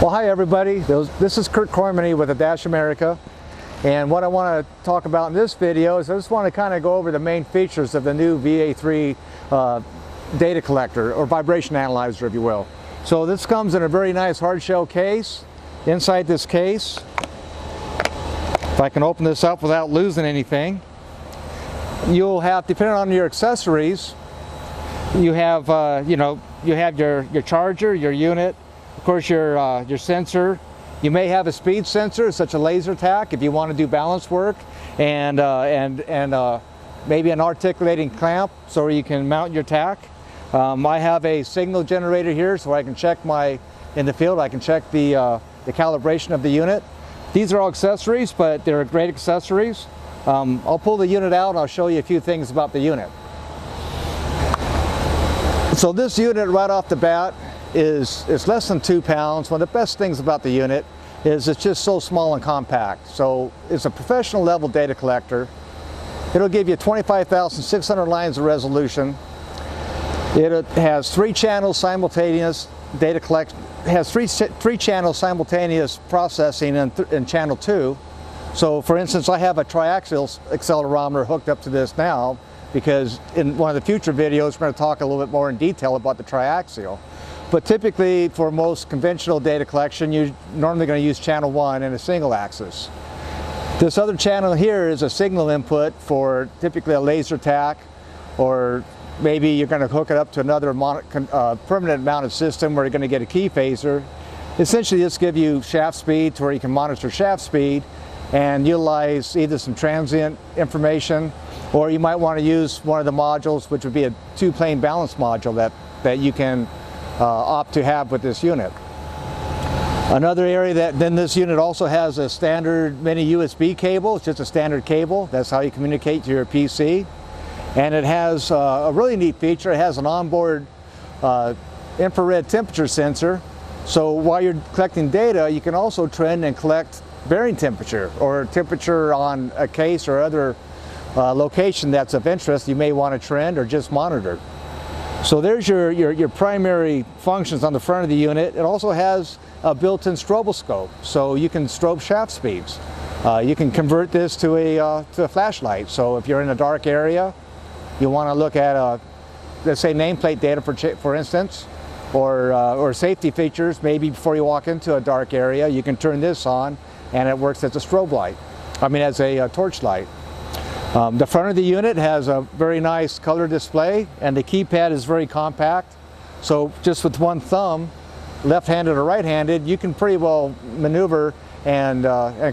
Well, hi everybody. This is Kurt Cormany with Dash America, and what I want to talk about in this video is I just want to kind of go over the main features of the new VA3 data collector, or vibration analyzer, if you will. So this comes in a very nice hard shell case. Inside this case, if I can open this up without losing anything, you'll have, depending on your accessories, you have you have your charger, your unit, of course your sensor. You may have a speed sensor, such a laser tack, if you want to do balance work, and maybe an articulating clamp so you can mount your tack. I have a signal generator here, so I can check in the field I can check the calibration of the unit. These are all accessories, but they're great accessories. I'll pull the unit out and I'll show you a few things about the unit. So this unit right off the bat is less than 2 pounds. One of the best things about the unit is it's just so small and compact. So it's a professional level data collector. It'll give you 25,600 lines of resolution. It has 3 channels simultaneous data collect. Has three channels simultaneous processing in channel 2. So for instance, I have a triaxial accelerometer hooked up to this now, because in one of the future videos we're going to talk a little bit more in detail about the triaxial. But typically for most conventional data collection, you're normally going to use channel 1 in a single axis. This other channel here is a signal input for typically a laser tack, or maybe you're going to hook it up to another permanent mounted system where you're going to get a key phaser. Essentially this gives you shaft speed to where you can monitor shaft speed and utilize either some transient information, or you might want to use one of the modules, which would be a 2-plane balance module that you can opt to have with this unit. Another area then this unit also has a standard mini USB cable. It's just a standard cable. That's how you communicate to your PC. And it has a really neat feature. It has an onboard infrared temperature sensor. So while you're collecting data, you can also trend and collect bearing temperature, or temperature on a case or other location that's of interest you may want to trend or just monitor. So there's your primary functions on the front of the unit. It also has a built-in stroboscope, so you can strobe shaft speeds. You can convert this to a flashlight. So if you're in a dark area, you want to look at let's say nameplate data for instance, or safety features. Maybe before you walk into a dark area, you can turn this on and it works as a strobe light. I mean as a torch light. The front of the unit has a very nice color display, and the keypad is very compact. So just with one thumb, left-handed or right-handed, you can pretty well maneuver and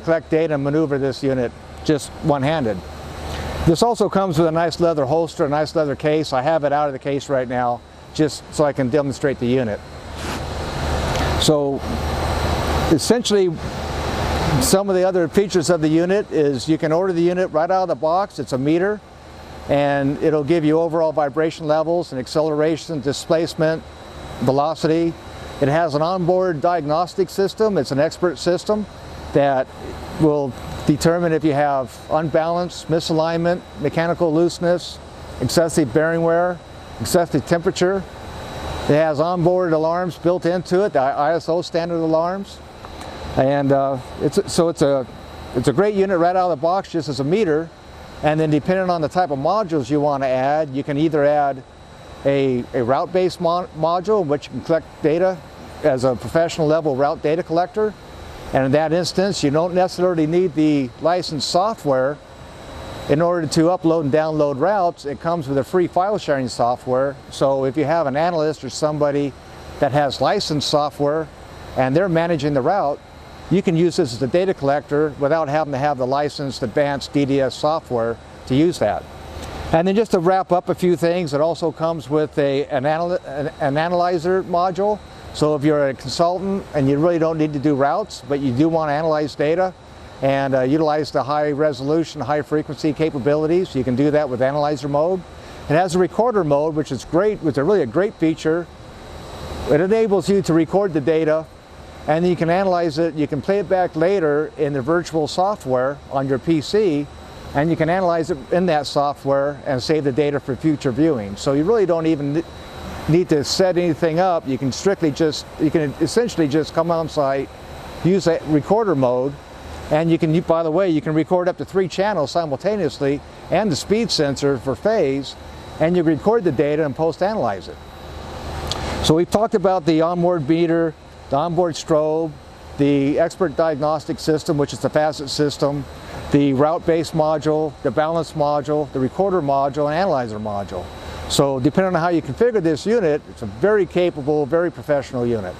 collect data and maneuver this unit just one-handed. This also comes with a nice leather holster, a nice leather case. I have it out of the case right now just so I can demonstrate the unit. So essentially, some of the other features of the unit is you can order the unit right out of the box. It's a meter, and it'll give you overall vibration levels and acceleration, displacement, velocity. It has an onboard diagnostic system. It's an expert system that will determine if you have unbalance, misalignment, mechanical looseness, excessive bearing wear, excessive temperature. It has onboard alarms built into it, the ISO standard alarms. And it's a great unit right out of the box just as a meter. And then depending on the type of modules you want to add, you can either add a route-based module, which you can collect data as a professional level route data collector. And in that instance, you don't necessarily need the licensed software in order to upload and download routes. It comes with a free file sharing software. So if you have an analyst or somebody that has licensed software and they're managing the route, you can use this as a data collector without having to have the licensed advanced DDS software to use that. And then just to wrap up a few things, it also comes with an analyzer module. So if you're a consultant and you really don't need to do routes, but you do want to analyze data and utilize the high resolution, high frequency capabilities, you can do that with analyzer mode. It has a recorder mode, which is great, which is really a great feature. It enables you to record the data, and then you can analyze it. You can play it back later in the virtual software on your PC, and you can analyze it in that software and save the data for future viewing. So you really don't even need to set anything up, you can essentially just come on site, use that recorder mode, and you can, by the way, you can record up to 3 channels simultaneously and the speed sensor for phase, and you record the data and post-analyze it. So we've talked about the onboard meter, the onboard strobe, the expert diagnostic system, which is the facet system, the route-based module, the balance module, the recorder module, and analyzer module. So depending on how you configure this unit, it's a very capable, very professional unit.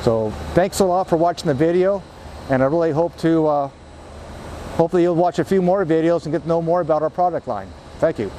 So thanks a lot for watching the video, and I really hope to, hopefully you'll watch a few more videos and get to know more about our product line. Thank you.